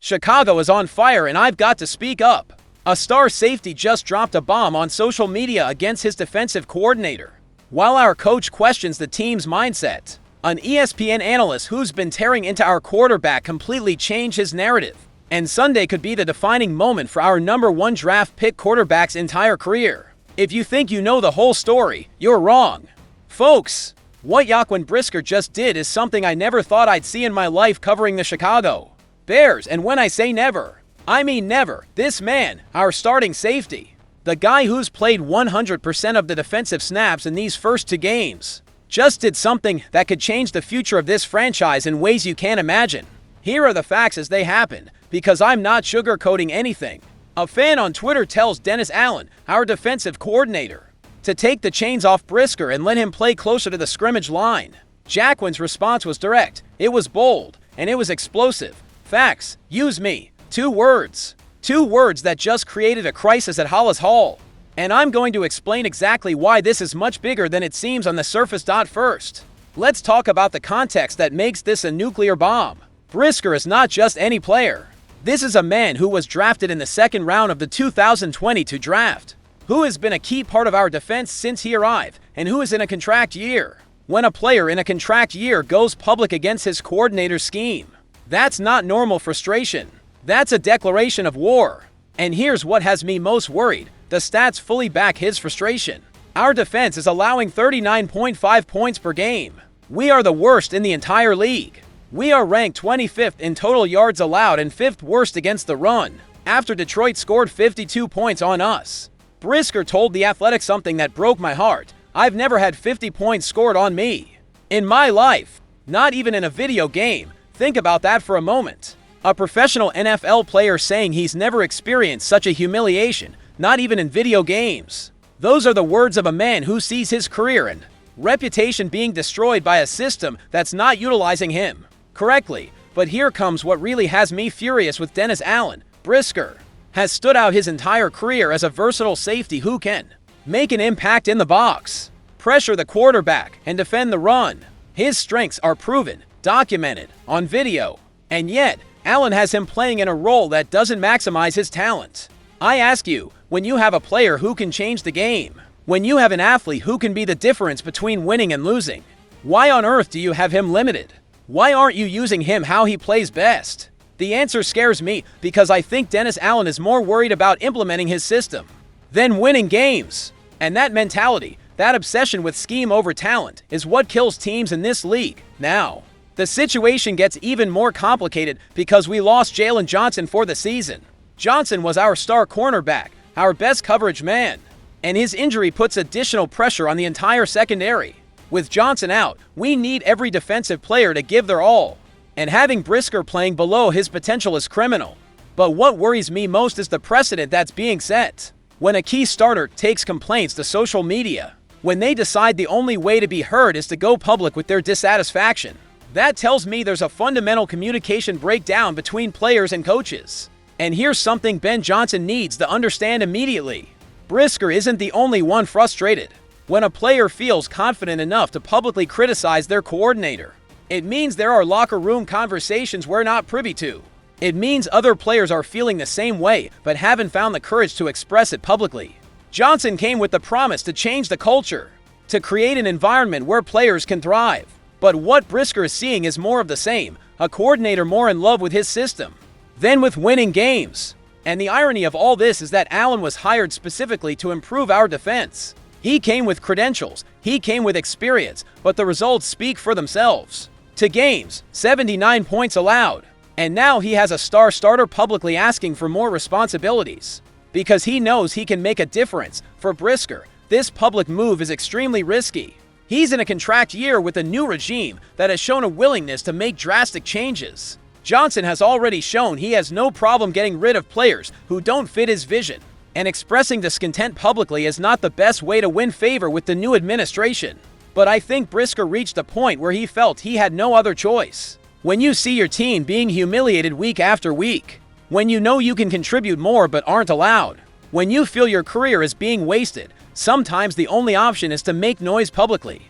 Chicago is on fire and I've got to speak up. A star safety just dropped a bomb on social media against his defensive coordinator. While our coach questions the team's mindset, an ESPN analyst who's been tearing into our quarterback completely changed his narrative. And Sunday could be the defining moment for our #1 draft pick quarterback's entire career. If you think you know the whole story, you're wrong. Folks, what Jaquan Brisker just did is something I never thought I'd see in my life covering the Chicago Bears, and when I say never, I mean never. This man, our starting safety, the guy who's played 100% of the defensive snaps in these first 2 games, just did something that could change the future of this franchise in ways you can't imagine. Here are the facts as they happened, because I'm not sugarcoating anything. A fan on Twitter tells Dennis Allen, our defensive coordinator, to take the chains off Brisker and let him play closer to the scrimmage line. Jaquan's response was direct, it was bold, and it was explosive. Facts, use me. 2 words. 2 words that just created a crisis at Hollis Hall. And I'm going to explain exactly why this is much bigger than it seems on the surface. First, let's talk about the context that makes this a nuclear bomb. Brisker is not just any player. This is a man who was drafted in the 2nd round of the 2022 draft, who has been a key part of our defense since he arrived, and who is in a contract year. When a player in a contract year goes public against his coordinator's scheme, that's not normal frustration. That's a declaration of war. And here's what has me most worried. The stats fully back his frustration. Our defense is allowing 39.5 points per game. We are the worst in the entire league. We are ranked 25th in total yards allowed and 5th worst against the run, after Detroit scored 52 points on us. Brisker told The Athletic something that broke my heart. I've never had 50 points scored on me in my life, not even in a video game. Think about that for a moment. A professional NFL player saying he's never experienced such a humiliation, not even in video games. Those are the words of a man who sees his career and reputation being destroyed by a system that's not utilizing him correctly. But here comes what really has me furious with Dennis Allen. Brisker has stood out his entire career as a versatile safety who can make an impact in the box, pressure the quarterback, and defend the run. His strengths are proven, documented on video, and yet Allen has him playing in a role that doesn't maximize his talent. I ask you, when you have a player who can change the game, when you have an athlete who can be the difference between winning and losing, why on earth do you have him limited? Why aren't you using him how he plays best? The answer scares me because I think Dennis Allen is more worried about implementing his system than winning games. And that mentality, that obsession with scheme over talent, is what kills teams in this league now. The situation gets even more complicated because we lost Jalen Johnson for the season. Johnson was our star cornerback, our best coverage man, and his injury puts additional pressure on the entire secondary. With Johnson out, we need every defensive player to give their all, and having Brisker playing below his potential is criminal. But what worries me most is the precedent that's being set. When a key starter takes complaints to social media, when they decide the only way to be heard is to go public with their dissatisfaction, that tells me there's a fundamental communication breakdown between players and coaches. And here's something Ben Johnson needs to understand immediately. Brisker isn't the only one frustrated. When a player feels confident enough to publicly criticize their coordinator, it means there are locker room conversations we're not privy to. It means other players are feeling the same way but haven't found the courage to express it publicly. Johnson came with the promise to change the culture, to create an environment where players can thrive. But what Brisker is seeing is more of the same, a coordinator more in love with his system than with winning games. And the irony of all this is that Allen was hired specifically to improve our defense. He came with credentials, he came with experience, but the results speak for themselves. 2 games, 79 points allowed, and now he has a star starter publicly asking for more responsibilities because he knows he can make a difference. For Brisker, this public move is extremely risky. He's in a contract year with a new regime that has shown a willingness to make drastic changes. Johnson has already shown he has no problem getting rid of players who don't fit his vision, and expressing discontent publicly is not the best way to win favor with the new administration. But I think Brisker reached a point where he felt he had no other choice. When you see your team being humiliated week after week, when you know you can contribute more but aren't allowed, when you feel your career is being wasted, sometimes the only option is to make noise publicly.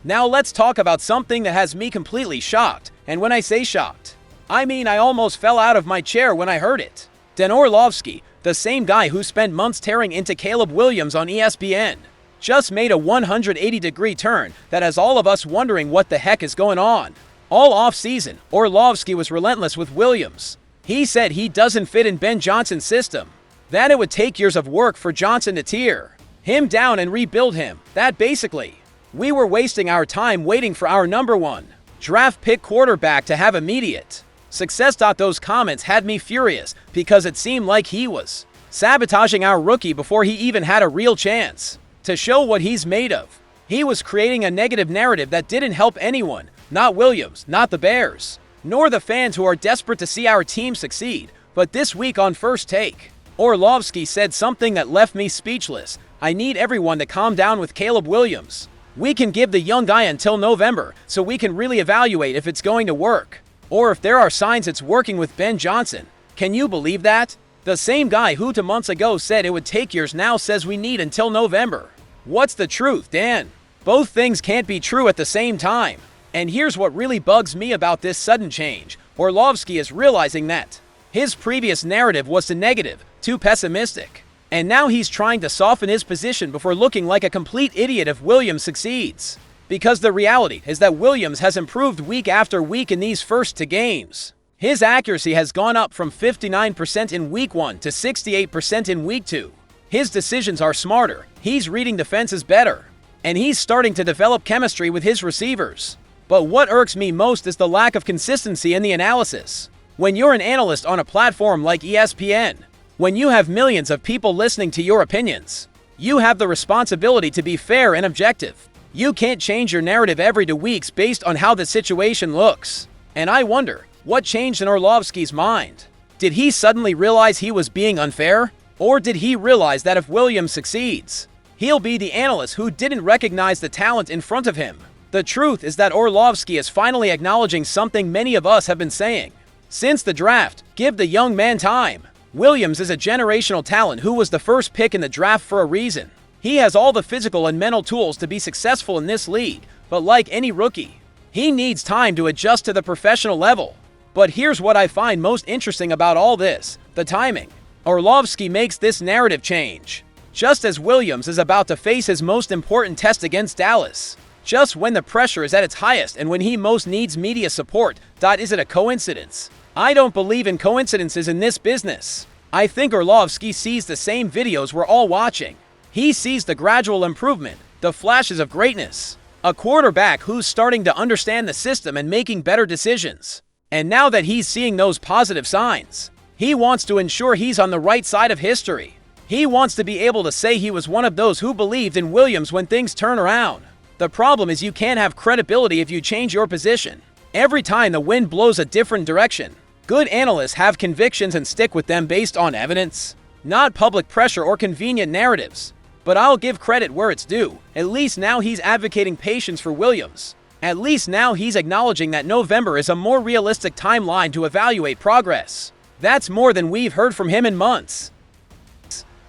Now let's talk about something that has me completely shocked. And when I say shocked, I mean, I almost fell out of my chair when I heard it. Dan Orlovski, the same guy who spent months tearing into Caleb Williams on ESPN, just made a 180-degree turn that has all of us wondering what the heck is going on. All off-season, Orlovski was relentless with Williams. He said he doesn't fit in Ben Johnson's system, that it would take years of work for Johnson to tear him down and rebuild him, that basically we were wasting our time waiting for our number one draft pick quarterback to have immediate success. Those comments had me furious because it seemed like he was sabotaging our rookie before he even had a real chance to show what he's made of. He was creating a negative narrative that didn't help anyone, not Williams, not the Bears, nor the fans who are desperate to see our team succeed. But this week on First Take, Orlovski said something that left me speechless. I need everyone to calm down with Caleb Williams. We can give the young guy until November so we can really evaluate if it's going to work, or if there are signs it's working with Ben Johnson. Can you believe that? The same guy who 2 months ago said it would take years now says we need until November. What's the truth, Dan? Both things can't be true at the same time. And here's what really bugs me about this sudden change. Orlovski is realizing that his previous narrative was too negative, too pessimistic. And now he's trying to soften his position before looking like a complete idiot if Williams succeeds. Because the reality is that Williams has improved week after week in these first 2 games. His accuracy has gone up from 59% in week 1 to 68% in week 2. His decisions are smarter, he's reading defenses better, and he's starting to develop chemistry with his receivers. But what irks me most is the lack of consistency in the analysis. When you're an analyst on a platform like ESPN, when you have millions of people listening to your opinions, you have the responsibility to be fair and objective. You can't change your narrative every 2 weeks based on how the situation looks. And I wonder, what changed in Orlovski's mind? Did he suddenly realize he was being unfair? Or did he realize that if Williams succeeds, he'll be the analyst who didn't recognize the talent in front of him? The truth is that Orlovski is finally acknowledging something many of us have been saying since the draft: give the young man time. Williams is a generational talent who was the first pick in the draft for a reason. He has all the physical and mental tools to be successful in this league, but like any rookie, he needs time to adjust to the professional level. But here's what I find most interesting about all this: the timing. Orlovski makes this narrative change just as Williams is about to face his most important test against Dallas, just when the pressure is at its highest and when he most needs media support. Is it a coincidence? I don't believe in coincidences in this business. I think Orlovski sees the same videos we're all watching. He sees the gradual improvement, the flashes of greatness, a quarterback who's starting to understand the system and making better decisions. And now that he's seeing those positive signs, he wants to ensure he's on the right side of history. He wants to be able to say he was one of those who believed in Williams when things turn around. The problem is you can't have credibility if you change your position every time the wind blows a different direction. Good analysts have convictions and stick with them based on evidence, not public pressure or convenient narratives. But I'll give credit where it's due. At least now he's advocating patience for Williams. At least now he's acknowledging that November is a more realistic timeline to evaluate progress. That's more than we've heard from him in months.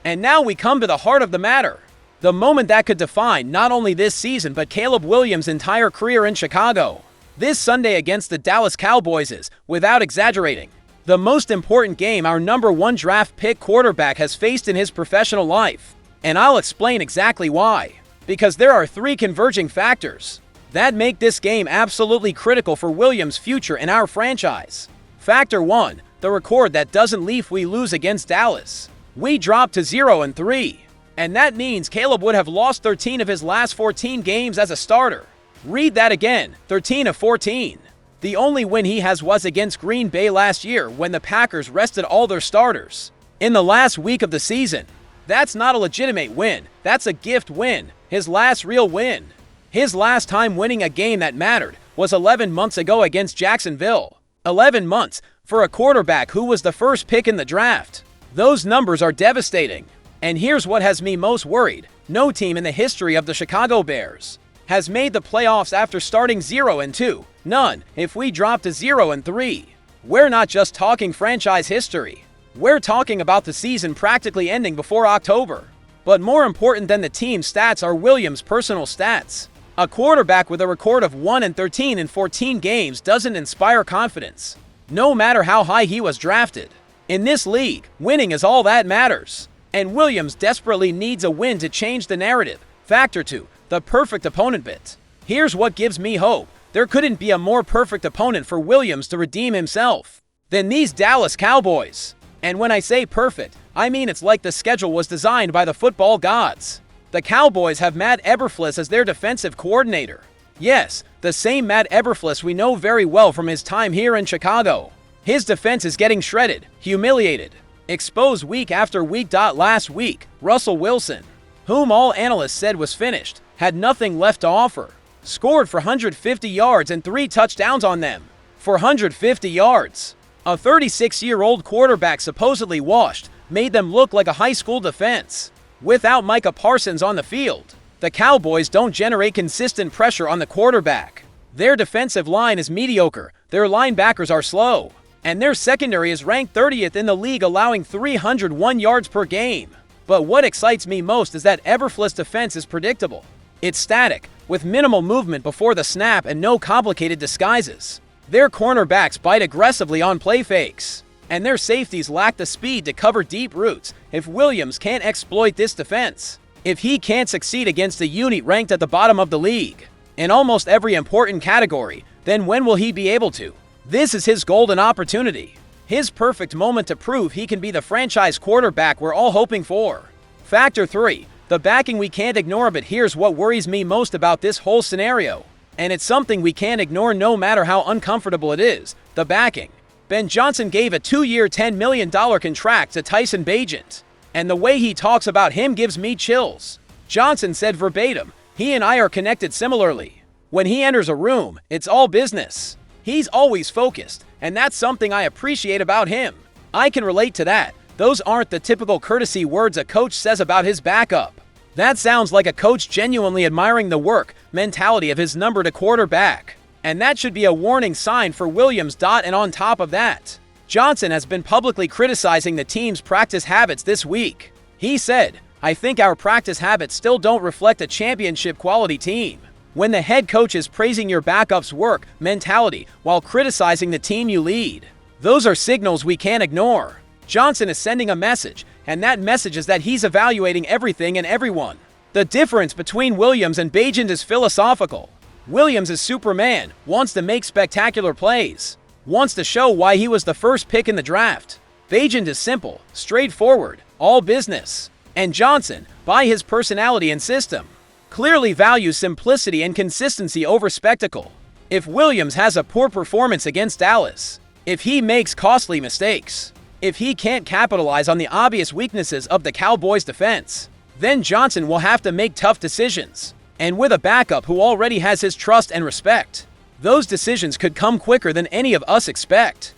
And now we come to the heart of the matter. The moment that could define not only this season but Caleb Williams' entire career in Chicago. This Sunday against the Dallas Cowboys is, without exaggerating, the most important game our number 1 draft pick quarterback has faced in his professional life. And I'll explain exactly why. Because there are 3 converging factors that make this game absolutely critical for Williams' future in our franchise. Factor 1, the record that doesn't leave we lose against Dallas. We dropped to 0-3. And that means Caleb would have lost 13 of his last 14 games as a starter. Read that again, 13 of 14. The only win he has was against Green Bay last year when the Packers rested all their starters in the last week of the season. That's not a legitimate win. That's a gift win. His last real win. His last time winning a game that mattered was 11 months ago against Jacksonville. 11 months for a quarterback who was the first pick in the draft. Those numbers are devastating. And here's what has me most worried. No team in the history of the Chicago Bears has made the playoffs after starting 0-2. None. If we drop to 0-3, we're not just talking franchise history. We're talking about the season practically ending before October. But more important than the team's stats are Williams' personal stats. A quarterback with a record of 1-13 in 14 games doesn't inspire confidence. no matter how high he was drafted. In this league, winning is all that matters. And Williams desperately needs a win to change the narrative. Factor 2, the perfect opponent bit. Here's what gives me hope. There couldn't be a more perfect opponent for Williams to redeem himself than these Dallas Cowboys. And when I say perfect, I mean it's like the schedule was designed by the football gods. The Cowboys have Matt Eberflus as their defensive coordinator. Yes, the same Matt Eberflus we know very well from his time here in Chicago. His defense is getting shredded, humiliated, exposed week after week. Last week, Russell Wilson, whom all analysts said was finished, had nothing left to offer. Scored for 150 yards and 3 touchdowns on them. 450 yards. A 36-year-old quarterback supposedly washed made them look like a high school defense. Without Micah Parsons on the field, the Cowboys don't generate consistent pressure on the quarterback. Their defensive line is mediocre, their linebackers are slow, and their secondary is ranked 30th in the league, allowing 301 yards per game. But what excites me most is that Eberflus' defense is predictable. It's static, with minimal movement before the snap and no complicated disguises. Their cornerbacks bite aggressively on play fakes, and their safeties lack the speed to cover deep routes. If Williams can't exploit this defense, if he can't succeed against a unit ranked at the bottom of the league in almost every important category, then when will he be able to? This is his golden opportunity. His perfect moment to prove he can be the franchise quarterback we're all hoping for. Factor 3, the backing we can't ignore. But here's what worries me most about this whole scenario. And it's something we can't ignore no matter how uncomfortable it is. The backing. Ben Johnson gave a 2-year, $10 million contract to Tyson Bagent. And the way he talks about him gives me chills. Johnson said verbatim, "He and I are connected similarly. When he enters a room, it's all business. He's always focused, and that's something I appreciate about him." I can relate to that. Those aren't the typical courtesy words a coach says about his backup. That sounds like a coach genuinely admiring the work mentality of his number 2 quarterback. And that should be a warning sign for Williams. And on top of that, Johnson has been publicly criticizing the team's practice habits this week. He said, "I think our practice habits still don't reflect a championship quality team." When the head coach is praising your backup's work mentality while criticizing the team you lead, those are signals we can't ignore. Johnson is sending a message, and that message is that he's evaluating everything and everyone. The difference between Williams and Bagent is philosophical. Williams is Superman, wants to make spectacular plays, wants to show why he was the first pick in the draft. Bagent is simple, straightforward, all business. And Johnson, by his personality and system, clearly values simplicity and consistency over spectacle. If Williams has a poor performance against Dallas, if he makes costly mistakes, if he can't capitalize on the obvious weaknesses of the Cowboys' defense, then Johnson will have to make tough decisions. And with a backup who already has his trust and respect, those decisions could come quicker than any of us expect.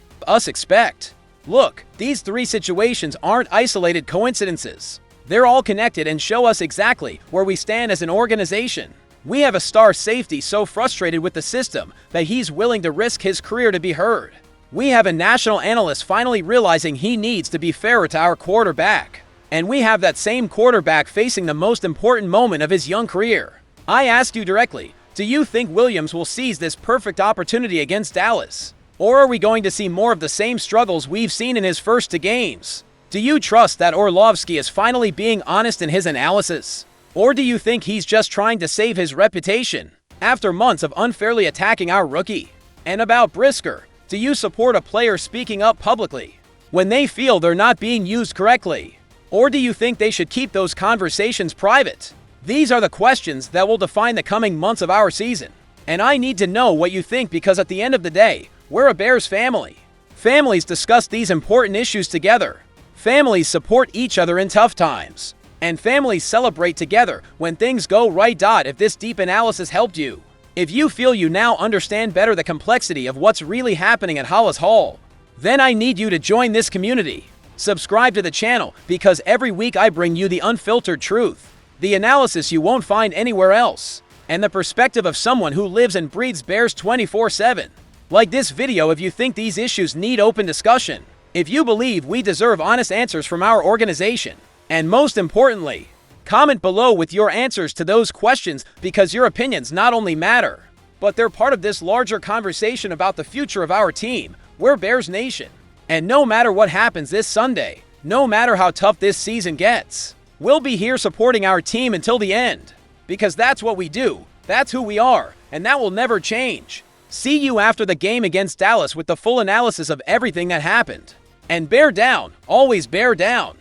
Look, these 3 situations aren't isolated coincidences. They're all connected and show us exactly where we stand as an organization. We have a star safety so frustrated with the system that he's willing to risk his career to be heard. We have a national analyst finally realizing he needs to be fairer to our quarterback. And we have that same quarterback facing the most important moment of his young career. I ask you directly, do you think Williams will seize this perfect opportunity against Dallas? Or are we going to see more of the same struggles we've seen in his first 2 games? Do you trust that Orlovski is finally being honest in his analysis? Or do you think he's just trying to save his reputation after months of unfairly attacking our rookie? And about Brisker, do you support a player speaking up publicly when they feel they're not being used correctly? Or do you think they should keep those conversations private? These are the questions that will define the coming months of our season. And I need to know what you think, because at the end of the day, we're a Bears family. Families discuss these important issues together. Families support each other in tough times. And families celebrate together when things go right. If this deep analysis helped you, if you feel you now understand better the complexity of what's really happening at Hollis Hall, then I need you to join this community. Subscribe to the channel, because every week I bring you the unfiltered truth, the analysis you won't find anywhere else, and the perspective of someone who lives and breathes Bears 24/7. Like this video if you think these issues need open discussion, if you believe we deserve honest answers from our organization, and most importantly, comment below with your answers to those questions, because your opinions not only matter, but they're part of this larger conversation about the future of our team. We're Bears Nation. And no matter what happens this Sunday, no matter how tough this season gets, we'll be here supporting our team until the end. Because that's what we do, that's who we are, and that will never change. See you after the game against Dallas with the full analysis of everything that happened. And bear down, always bear down.